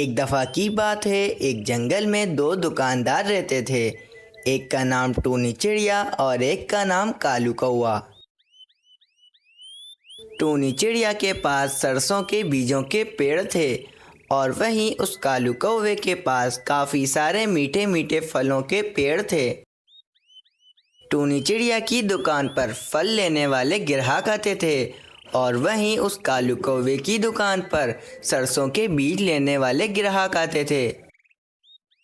एक दफ़ा की बात है, एक जंगल में दो दुकानदार रहते थे। एक का नाम टूनी चिड़िया और एक का नाम कालू कौआ। टूनी चिड़िया के पास सरसों के बीजों के पेड़ थे और वहीं उस कालू कौवे के पास काफ़ी सारे मीठे मीठे फलों के पेड़ थे। टूनी चिड़िया की दुकान पर फल लेने वाले ग्राहक आते थे और वहीं उस कालू कौवे की दुकान पर सरसों के बीज लेने वाले ग्राहक आते थे।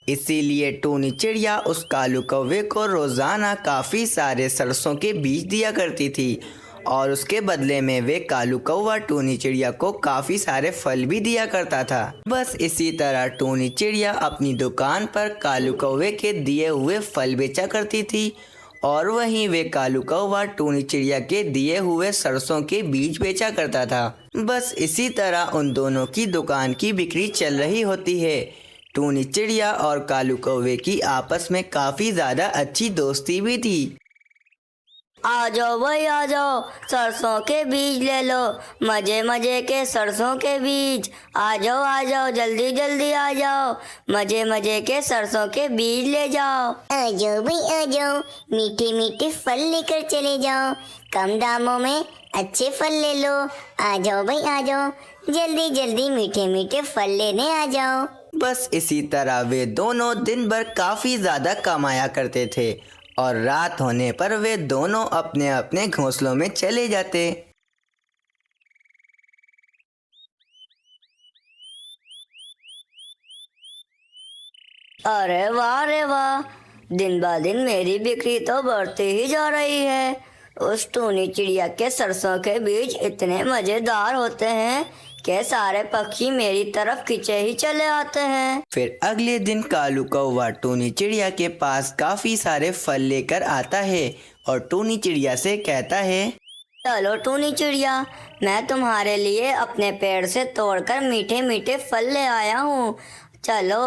इसीलिए टूनी चिड़िया उस कालू कौवे को रोज़ाना काफ़ी सारे सरसों के बीज दिया करती थी और उसके बदले में वे कालू कौवा टूनी चिड़िया को काफ़ी सारे फल भी दिया करता था। बस इसी तरह टूनी चिड़िया अपनी दुकान पर कालू कौवे के दिए हुए फल बेचा करती थी और वहीं वे कालू कौवा टूनी चिड़िया के दिए हुए सरसों के बीज बेचा करता था। बस इसी तरह उन दोनों की दुकान की बिक्री चल रही होती है। टूनी चिड़िया और कालू कौवे की आपस में काफ़ी ज़्यादा अच्छी दोस्ती भी थी। आ जाओ भाई आ जाओ, सरसों के बीज ले लो, मजे मजे के सरसों के बीज। आ जाओ जल्दी जल्दी आ जाओ, मजे मजे के सरसों के बीज ले जाओ। आ जाओ भाई आ जाओ, मीठे मीठे फल लेकर चले जाओ, कम दामों में अच्छे फल ले लो। आ जाओ भाई आ जाओ, जल्दी जल्दी मीठे मीठे फल लेने आ जाओ। बस इसी तरह वे दोनों दिन भर काफ़ी ज़्यादा कमाया करते थे और रात होने पर वे दोनों अपने अपने घोंसलों में चले जाते। अरे वाह, दिन ब दिन मेरी बिक्री तो बढ़ती ही जा रही है। उस टूनी चिड़िया के सरसों के बीज इतने मजेदार होते हैं कि सारे पक्षी मेरी तरफ खींचे ही चले आते हैं। फिर अगले दिन कालू कौवा टूनी चिड़िया के पास काफ़ी सारे फल लेकर आता है और टूनी चिड़िया से कहता है, चलो टूनी चिड़िया, मैं तुम्हारे लिए अपने पेड़ से तोड़कर मीठे मीठे फल ले आया हूँ। चलो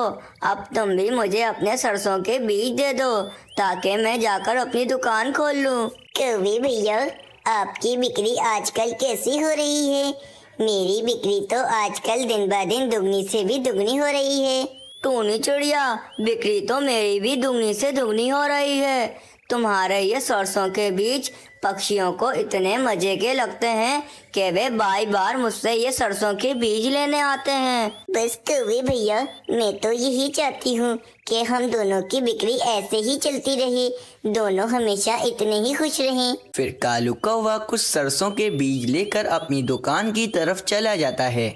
अब तुम भी मुझे अपने सरसों के बीज दे दो ताकि मैं जाकर अपनी दुकान खोल लूँ। कौवे भैया, आपकी बिक्री आजकल कैसी हो रही है? मेरी बिक्री तो आजकल दिन ब दिन दुगनी से भी दुगनी हो रही है। टूनी चिड़िया, बिक्री तो मेरी भी दुगनी से दुगनी हो रही है। तुम्हारे ये सरसों के बीज पक्षियों को इतने मजे के लगते हैं कि वे बार बार मुझसे ये सरसों के बीज लेने आते हैं। बस कौवे भैया, मैं तो यही चाहती हूँ कि हम दोनों की बिक्री ऐसे ही चलती रहे, दोनों हमेशा इतने ही खुश रहें। फिर कालू कौवा कुछ सरसों के बीज लेकर अपनी दुकान की तरफ चला जाता है।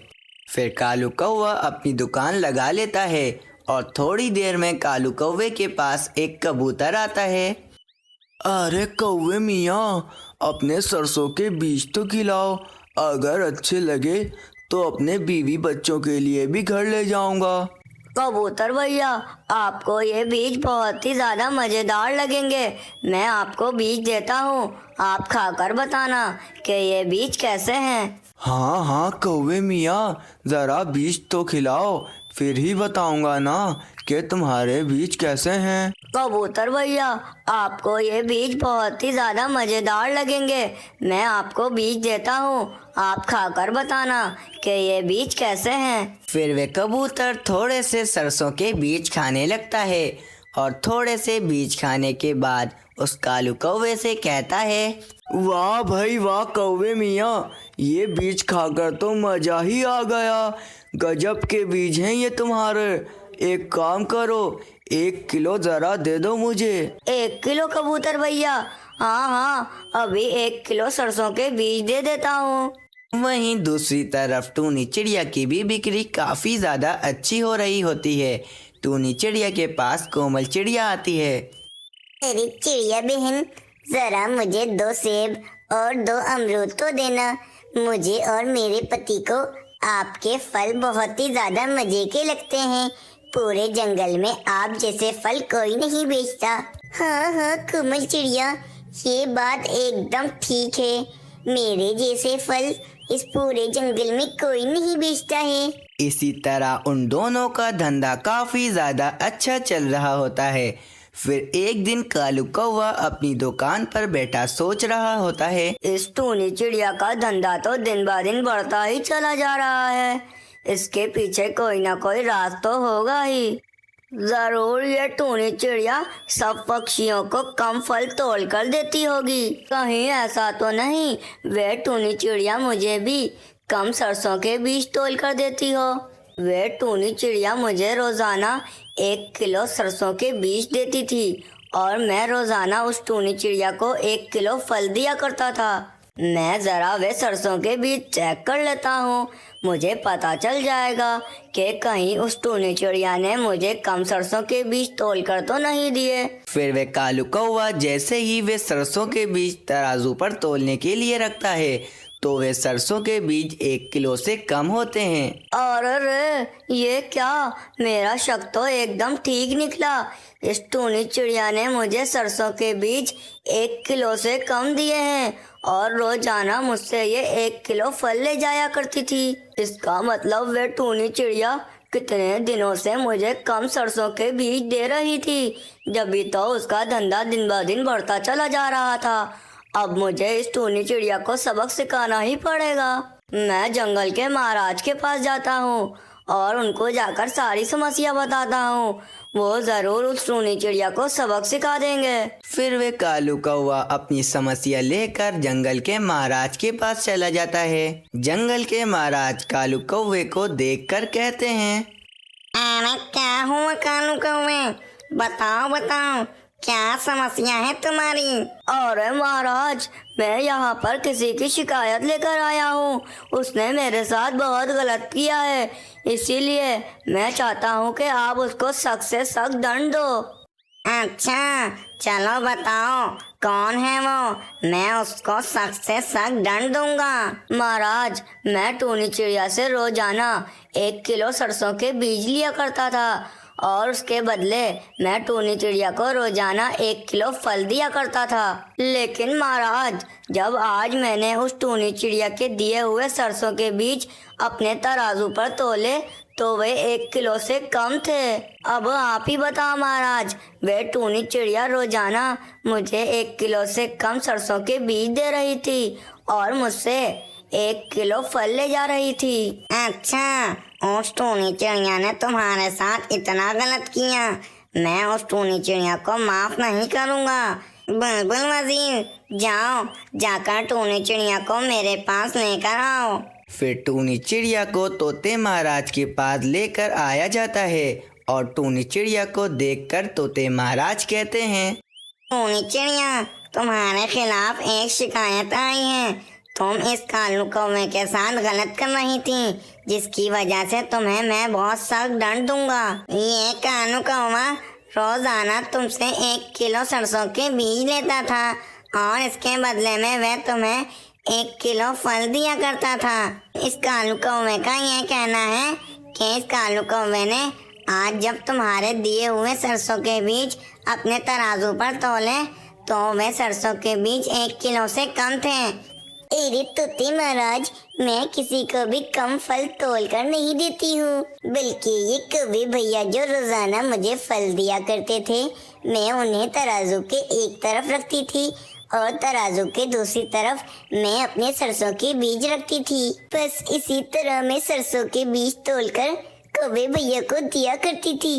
फिर कालू कौवा अपनी दुकान लगा लेता है और थोड़ी देर में कालू कौवे के पास एक कबूतर आता है। अरे कौवे मियाँ, अपने सरसों के बीज तो खिलाओ, अगर अच्छे लगे तो अपने बीवी बच्चों के लिए भी घर ले जाऊंगा। कबूतर भैया, आपको ये बीज बहुत ही ज़्यादा मज़ेदार लगेंगे। मैं आपको बीज देता हूँ, आप खाकर बताना कि ये बीज कैसे हैं। हाँ हाँ कौवे मियाँ, ज़रा बीज तो खिलाओ, फिर ही बताऊंगा ना कि तुम्हारे बीज कैसे हैं। कबूतर भैया, आपको ये बीज बहुत ही ज़्यादा मज़ेदार लगेंगे। मैं आपको बीज देता हूँ, आप खाकर बताना कि ये बीज कैसे हैं। फिर वे कबूतर थोड़े से सरसों के बीज खाने लगता है और थोड़े से बीज खाने के बाद उस कालू कौवे से कहता है, वाह भाई वाह कौवे मियाँ, ये बीज खाकर तो मज़ा ही आ गया। गजब के बीज हैं ये तुम्हारे। एक काम करो, 1 किलो ज़रा दे दो मुझे। 1 किलो कबूतर भैया? हाँ, अभी 1 किलो सरसों के बीज दे देता हूँ। वहीं दूसरी तरफ टूनी चिड़िया की भी बिक्री काफ़ी ज़्यादा अच्छी हो रही होती है। टूनी चिड़िया के पास कोमल चिड़िया आती है। अरे चिड़िया बहन, जरा मुझे 2 सेब और 2 अमरूद तो देना। मुझे और मेरे पति को आपके फल बहुत ही ज्यादा मजे के लगते हैं। पूरे जंगल में आप जैसे फल कोई नहीं बेचता। हाँ कोमल चिड़िया, ये बात एकदम ठीक है। मेरे जैसे फल इस पूरे जंगल में कोई नहीं बेचता है। इसी तरह उन दोनों का धंधा काफ़ी ज़्यादा अच्छा चल रहा होता है। फिर एक दिन कालू कौवा अपनी दुकान पर बैठा सोच रहा होता है, इस टूनी चिड़िया का धंधा तो दिन ब दिन बढ़ता ही चला जा रहा है। इसके पीछे कोई ना कोई राज तो होगा ही। जरूर ये टूनी चिड़िया सब पक्षियों को कम फल तोड़ कर देती होगी। कहीं ऐसा तो नहीं वे टूनी चिड़िया मुझे भी कम सरसों के बीज तोड़ कर देती हो। वे टूनी चिड़िया मुझे रोजाना 1 किलो सरसों के बीज देती थी और मैं रोजाना उस टूनी चिड़िया को 1 किलो फल दिया करता था। मैं जरा वे सरसों के बीज चेक कर लेता हूँ, मुझे पता चल जाएगा कि कहीं उस टूनी चिड़िया ने मुझे कम सरसों के बीज तोल कर तो नहीं दिए। फिर वे कालू कौवा जैसे ही वे सरसों के बीज तराजू पर तोलने के लिए रखता है तो वे सरसों के बीज 1 किलो से कम होते हैं। और अरे ये क्या, मेरा शक तो एकदम ठीक निकला। इस टूनी चिड़िया ने मुझे सरसों के बीज 1 किलो से कम दिए हैं और रोजाना मुझसे ये 1 किलो फल ले जाया करती थी। इसका मतलब वे टूनी चिड़िया कितने दिनों से मुझे कम सरसों के बीज दे रही थी, जब तो उसका धंधा दिन ब दिन बढ़ता चला जा रहा था। अब मुझे इस टूनी चिड़िया को सबक सिखाना ही पड़ेगा। मैं जंगल के महाराज के पास जाता हूँ और उनको जाकर सारी समस्या बताता हूँ। वो जरूर उस टूनी चिड़िया को सबक सिखा देंगे। फिर वे कालू कौवा अपनी समस्या लेकर जंगल के महाराज के पास चला जाता है। जंगल के महाराज कालू कौवे को देखकर कहते हैं, अरे क्या हुआ कालू कौवे, बताओ बताओ क्या समस्या है तुम्हारी। अरे महाराज, मैं यहाँ पर किसी की शिकायत लेकर आया हूँ। उसने मेरे साथ बहुत गलत किया है, इसीलिए मैं चाहता हूँ कि आप उसको सख्त से सख्त दंड दो। अच्छा चलो बताओ कौन है वो, मैं उसको सख्त से सख्त दंड दूंगा। महाराज, मैं टूनी चिड़िया से रोजाना 1 किलो सरसों के बीज लिया करता था और उसके बदले मैं टूनी चिड़िया को रोजाना 1 किलो फल दिया करता था। लेकिन महाराज, जब आज मैंने उस टूनी चिड़िया के दिए हुए सरसों के बीज अपने तराजू पर तोले तो वे 1 किलो से कम थे। अब आप ही बताओ महाराज, वे टूनी चिड़िया रोजाना मुझे 1 किलो से कम सरसों के बीज दे रही थी और मुझसे 1 किलो फल ले जा रही थी। अच्छा, उस टूनी चिड़िया ने तुम्हारे साथ इतना गलत किया, मैं उस टूनी चिड़िया को माफ नहीं करूँगा। बुलबुल वजीर, जाओ जाकर टूनी चिड़िया को मेरे पास लेकर आओ। फिर टूनी चिड़िया को तोते महाराज के पास लेकर आया जाता है और टूनी चिड़िया को देखकर तोते महाराज कहते हैं, टूनी चिड़िया, तुम्हारे खिलाफ एक शिकायत आई है। तुम इस कालू कौवे के साथ गलत कर रही थी, जिसकी वजह से तुम्हें मैं बहुत सख्त दंड दूंगा। ये कालू कौवा रोजाना तुमसे 1 किलो सरसों के बीज लेता था और इसके बदले में वह तुम्हें 1 किलो फल दिया करता था। इस कालू कौवे का यह कहना है कि इस कालू कौवे ने आज जब तुम्हारे दिए हुए सरसों के बीज अपने तराजू पर तोले तो वे सरसों के बीज 1 किलो से कम थे। अरे तोते महाराज, मैं किसी को भी कम फल तोल कर नहीं देती हूँ, बल्कि ये कौवे भैया जो रोजाना मुझे फल दिया करते थे, मैं उन्हें तराजू के एक तरफ रखती थी और तराजू के दूसरी तरफ मैं अपने सरसों के बीज रखती थी। बस इसी तरह मैं सरसों के बीज तोलकर कौवे भैया को दिया करती थी।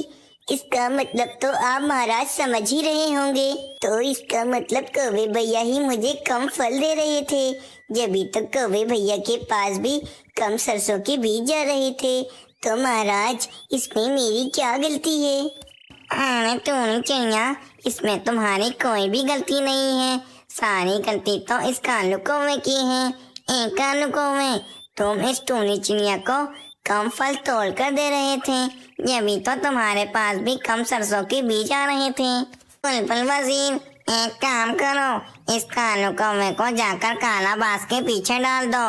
इसका मतलब तो आप महाराज समझ ही रहे होंगे। तो इसका मतलब कौवे भैया ही मुझे कम फल दे रहे थे, जब तक कौवे भैया के पास भी कम सरसों के बीज जा रहे थे। तो महाराज, इसमें मेरी क्या गलती है? अरे टूनी चिड़िया, इसमें तुम्हारी कोई भी गलती नहीं है, सारी गलती तो इस कालू कौवे की है। एक कालू कौवे, तुम इस टूनी चिड़िया को कम फल तोड़ कर दे रहे थे, जब तो तुम्हारे पास भी कम सरसों के बीज आ रहे थे। बुलबुल वजीर, एक काम करो, इस कालू कौवे को जाकर काला बाज के पीछे डाल दो।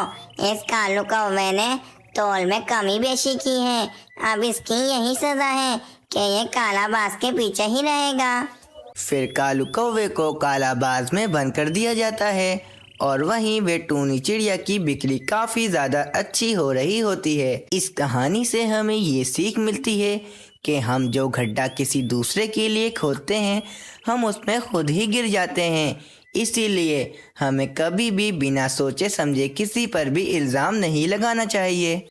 इस कालू कौवे ने तोल में कमी बेशी की है, अब इसकी यही सजा है कि ये काला बाज के पीछे ही रहेगा। फिर कालू कौवे को कालाबाज में बंद कर दिया जाता है और वहीं वे टूनी चिड़िया की बिक्री काफ़ी ज़्यादा अच्छी हो रही होती है। इस कहानी से हमें ये सीख मिलती है कि हम जो गड्ढा किसी दूसरे के लिए खोदते हैं, हम उसमें खुद ही गिर जाते हैं। इसीलिए हमें कभी भी बिना सोचे समझे किसी पर भी इल्ज़ाम नहीं लगाना चाहिए।